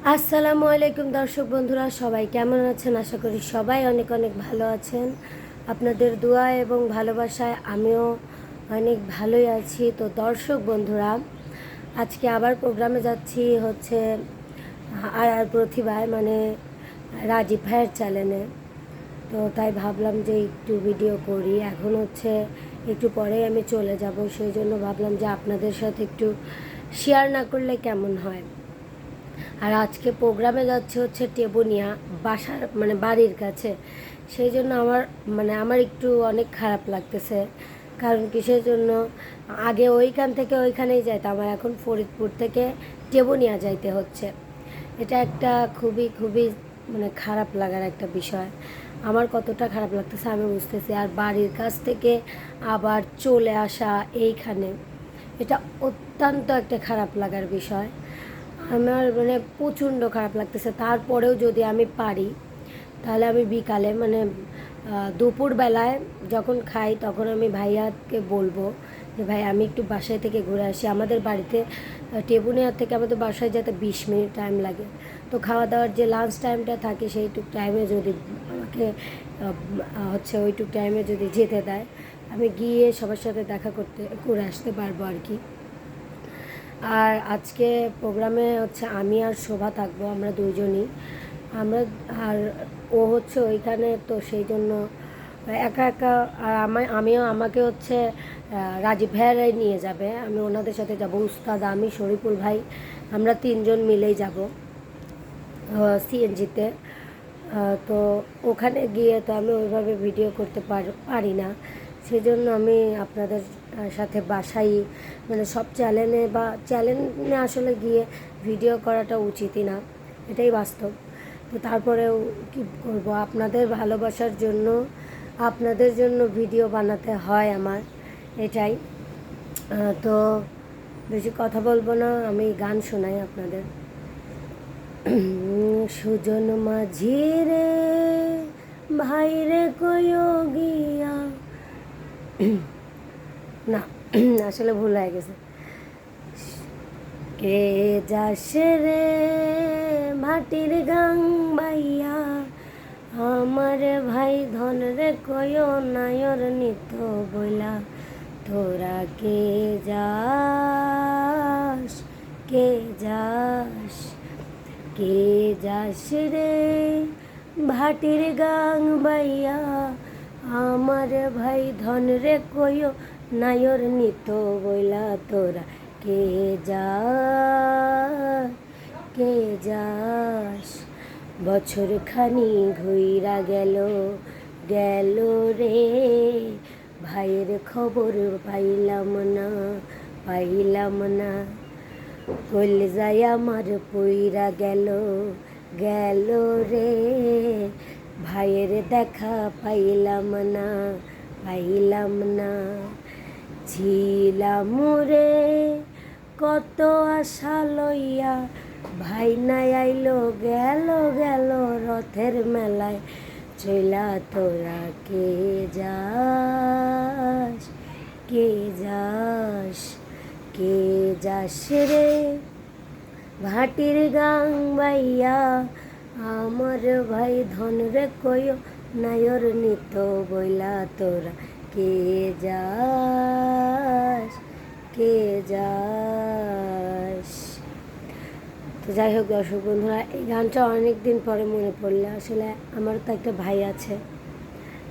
আসসালামু আলাইকুম দর্শক বন্ধুরা, সবাই কেমন আছেন? আশা করি সবাই অনেক অনেক ভালো আছেন। আপনাদের দোয়া এবং ভালোবাসায় আমিও অনেক ভালোই আছি। তো দর্শক বন্ধুরা, আজকে আবার প্রোগ্রামে যাচ্ছি হচ্ছে আর প্রতিভায়, মানে রাজীব ভাইয়ের চ্যানেলে। তো তাই ভাবলাম যে একটু ভিডিও করি। এখন হচ্ছে একটু পরে আমি চলে যাব, সেই জন্য ভাবলাম যে আপনাদের সাথে একটু শেয়ার না করলে কেমন হয়। আর আজকে প্রোগ্রামে যাচ্ছে হচ্ছে টেবুনিয়া, বাসার মানে বাড়ির কাছে। সেই জন্য আমার একটু অনেক খারাপ লাগতেছে। কারণ কিসের জন্য, আগে ওইখান থেকে ওইখানেই যাইতাম, আমার এখন ফরিদপুর থেকে টেবুনিয়া যাইতে হচ্ছে। এটা একটা খুবই খুবই মানে খারাপ লাগার একটা বিষয়। আমার কতটা খারাপ লাগতেছে আমি বুঝতেছি। আর বাড়ির কাছ থেকে আবার চলে আসা এইখানে, এটা অত্যন্ত একটা খারাপ লাগার বিষয়। আমার মানে প্রচণ্ড খারাপ লাগতেছে। তারপরেও যদি আমি পারি তাহলে আমি বিকালে মানে দুপুরবেলায় যখন খাই তখন আমি ভাইয়াকে বলবো যে ভাই আমি একটু বাসায় থেকে ঘুরে আসি। আমাদের বাড়িতে টেবুনিয়া থেকে আমাদের বাসায় যেতে 20 মিনিট টাইম লাগে। তো খাওয়া দাওয়ার যে লাঞ্চ টাইমটা থাকে সেইটুক টাইমে যদি আমাকে হচ্ছে ওইটুক টাইমে যদি যেতে দেয়, আমি গিয়ে সবার সাথে দেখা করে আসতে পারবো আর কি। আর আজকে প্রোগ্রামে হচ্ছে আমি আর শোভা থাকবো, আমরা দুইজনই। আমরা আর ও হচ্ছে ওইখানে, তো সেই জন্য একা একা। আর আমাকে হচ্ছে রাজীব ভাইয়ারাই নিয়ে যাবে, আমি ওনাদের সাথে যাব। উস্তাদ, আমি, শরীফুল ভাই, আমরা তিনজন মিলেই যাব সিএনজিতে। তো ওখানে গিয়ে তো আমি ওইভাবে ভিডিও করতে পারি না। সেজন্য আমি আপনাদের সাথে বাসাই মানে সব চ্যানেলে আসলে গিয়ে ভিডিও করাটা উচিতই না, এটাই বাস্তব। তো তারপরেও কী করব, আপনাদের ভালোবাসার জন্য আপনাদের জন্য ভিডিও বানাতে হয় আমার, এটাই। তো বেশি কথা বলবো না, আমি গান শোনাই আপনাদের। সুজন মাঝি রে ভাই রে কইও গিয়া, না আসলে ভুল হয়ে গেছে। কে যাস রে মাটির গাং বাইয়া, আমার ভাই ধন রে কইও নায়র নিত বইলা। তোরা কে যাস, কে যাস, কে যাস রে ভাটির গাং বাইয়া, আমার ভাই ধন রে কইও নায়র নিত বইলা। তোরা কে যাস, কে যাস, বছর খানি ঘুইরা গেল গেল রে, ভাইয়ের খবর পাইলাম না, পাইলাম না। কলজায় আমার পইরা গেল গেল রে, ভাইয়ের দেখা পাইলাম না, পাইলাম না। ছিলাম রে কত আশা লইয়া, ভাই নাই আইলো গেল গেল রথের মেলায় চইলা। তোরা কে যাস, কে যাস, কে যাস রে ভাটির গাং বাইয়া, আমার ভাই ধন রে কইও নায়র নিত বইলা। তোরা কে যাস, কে যাস। তো যাই হোক দর্শক বন্ধুরা, এই গানটা অনেক দিন পরে মনে পড়লে, আসলে আমার তো একটা ভাই আছে,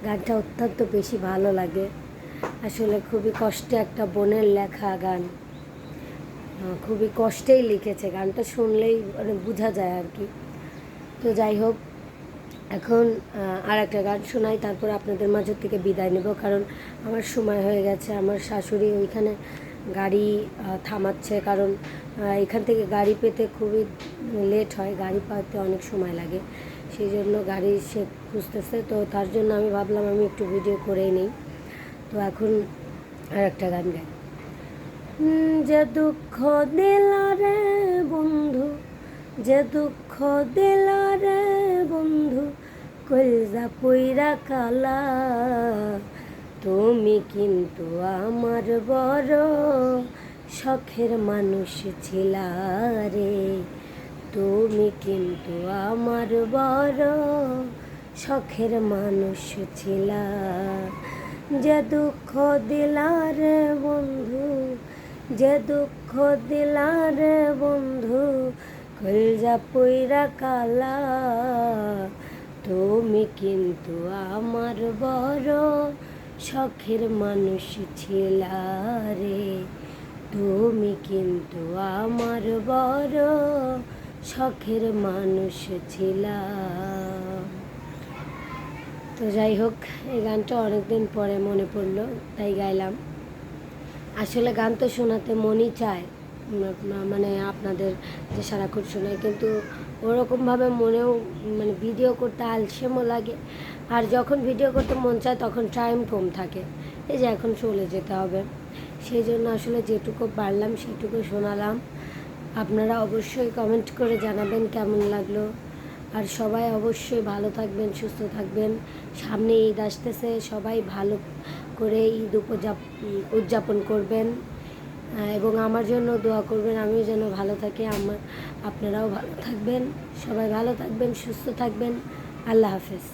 গানটা অত্যন্ত বেশি ভালো লাগে। আসলে খুবই কষ্টে একটা বোনের লেখা গান, খুবই কষ্টেই লিখেছে গানটা, শুনলেই মানে বোঝা যায় আর কি। তো যাই হোক, এখন আর একটা গান শোনাই, তারপর আপনাদের মাঝে থেকে বিদায় নেব, কারণ আমার সময় হয়ে গেছে। আমার শাশুড়ি ওইখানে গাড়ি থামাচ্ছে, কারণ এখান থেকে গাড়ি পেতে খুবই লেট হয়, গাড়ি পাতে অনেক সময় লাগে। সেই জন্য গাড়ি সে খুঁজতেছে, তো তার জন্য আমি ভাবলাম আমি একটু ভিডিও করেই নিই। তো এখন আর একটা গান গাই। যে দুঃখ দিলা রে বন্ধু, যে দুঃখ দিলা রে বন্ধু, কলজা পইরা কালা, তুমি কিন্তু আমার বড় শখের মানুষ ছিলা রে, তুমি কিন্তু আমার বড় শখের মানুষ ছিলা, যে দুঃখ দিলা রে বন্ধু, যে দুঃখ দিলা রে বন্ধু, কলজা পইরা কালা। তুমি কিন্তু আমার বড় শখের মানুষ ছিলা রে, তুমি কিন্তু আমার বড় শখের মানুষ ছিলা। তো যাই হোক, এই গানটা অনেকদিন পরে মনে পড়লো তাই গাইলাম। আসলে গান তো শোনাতে মনই চায়, মানে আপনাদের যে সারাক্ষণ শোনায়, কিন্তু ওরকমভাবে মনেও মানে ভিডিও করতে আলসেমও লাগে। আর যখন ভিডিও করতে মন চায় তখন টাইম কম থাকে, এই যে এখন চলে যেতে হবে, সেই জন্য আসলে যেটুকু পারলাম সেটুকু শোনালাম। আপনারা অবশ্যই কমেন্ট করে জানাবেন কেমন লাগলো। আর সবাই অবশ্যই ভালো থাকবেন, সুস্থ থাকবেন। সামনে ঈদ আসতেছে, সবাই ভালো করে ঈদ উদযাপন করবেন এবং আমার জন্য দোয়া করবেন, আমিও যেন ভালো থাকি, আপনারাও ভালো থাকবেন। সবাই ভালো থাকবেন, সুস্থ থাকবেন। আল্লাহ হাফেজ।